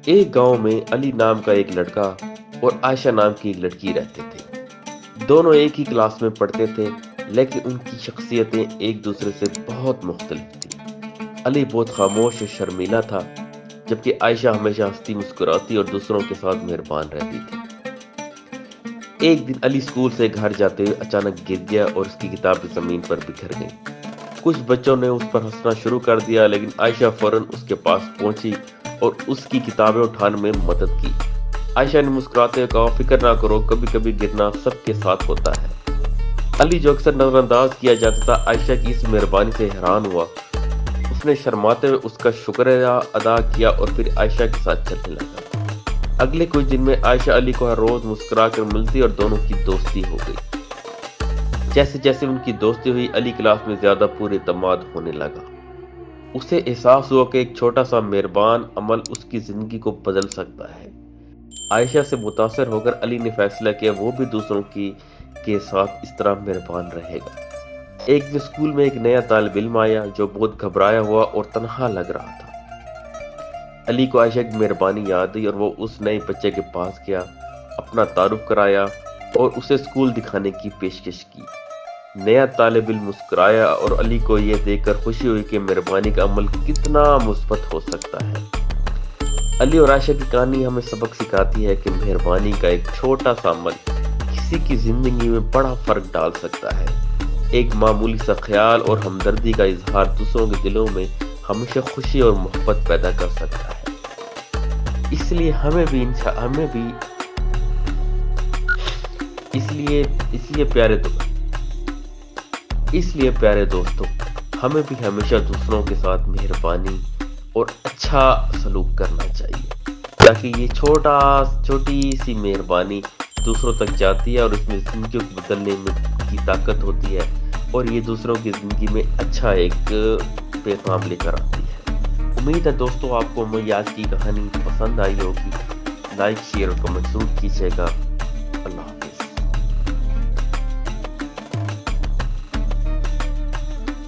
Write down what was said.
ایک گاؤں میں علی نام کا ایک لڑکا اور عائشہ نام کی ایک لڑکی رہتے تھے۔ دونوں ایک ہی کلاس میں پڑھتے تھے، لیکن ان کی شخصیتیں ایک دوسرے سے بہت مختلف تھیں۔ علی بہت خاموش اور شرمیلا تھا، جبکہ عائشہ ہمیشہ ہنستی مسکراتی اور دوسروں کے ساتھ مہربان رہتی تھی۔ ایک دن علی اسکول سے گھر جاتے ہوئے اچانک گر گیا اور اس کی کتابیں زمین پر بکھر گئیں۔ کچھ بچوں نے اس پر ہنسنا شروع کر دیا، لیکن عائشہ فوراً اس کے پاس پہنچی اور اس کی کتابیں اٹھانے میں مدد کی۔ عائشہ نے مسکراتے ہوئے کہا، فکر نہ کرو، کبھی کبھی گرنا سب کے ساتھ ہوتا ہے۔ علی جو اکثر نظر انداز کیا جاتا تھا، عائشہ کی اس مہربانی سے حیران ہوا۔ اس نے شرماتے ہوئے اس کا شکریہ ادا کیا اور پھر عائشہ کے ساتھ چلنے لگا۔ اگلے کچھ دن میں عائشہ علی کو ہر روز مسکرا کر ملتی اور دونوں کی دوستی ہو گئی۔ جیسے جیسے ان کی دوستی ہوئی، علی کلاس میں زیادہ پر اعتماد ہونے لگا۔ اسے احساس ہوا کہ ایک چھوٹا سا مہربان عمل اس کی زندگی کو بدل سکتا ہے۔ عائشہ سے متاثر ہو کر علی نے فیصلہ کیا وہ بھی دوسروں کے ساتھ اس طرح مہربان رہے گا۔ ایک دن اسکول میں ایک نیا طالب علم آیا جو بہت گھبرایا ہوا اور تنہا لگ رہا تھا۔ علی کو عائشہ کی مہربانی یاد آئی اور وہ اس نئے بچے کے پاس گیا، اپنا تعارف کرایا اور اسے اسکول دکھانے کی پیشکش کی۔ نیا طالب علم مسکرایا اور علی کو یہ دیکھ کر خوشی ہوئی کہ مہربانی کا عمل کتنا مثبت ہو سکتا ہے۔ علی اور عائشہ کی کہانی ہمیں سبق سکھاتی ہے کہ مہربانی کا ایک چھوٹا سا عمل کسی کی زندگی میں بڑا فرق ڈال سکتا ہے۔ ایک معمولی سا خیال اور ہمدردی کا اظہار دوسروں کے دلوں میں ہمیشہ خوشی اور محبت پیدا کر سکتا ہے۔ اس لیے پیارے دوستوں، ہمیں بھی ہمیشہ دوسروں کے ساتھ مہربانی اور اچھا سلوک کرنا چاہیے، تاکہ یہ چھوٹی سی مہربانی دوسروں تک جاتی ہے اور اس میں زندگی کو بدلنے کی طاقت ہوتی ہے، اور یہ دوسروں کی زندگی میں اچھا ایک پیغام لے کر آتی ہے۔ امید ہے دوستوں آپ کو میری آج کی کہانی پسند آئی ہوگی۔ لائک، شیئر اور کمنٹ ضرور کیجیے گا۔ اللہ حافظ۔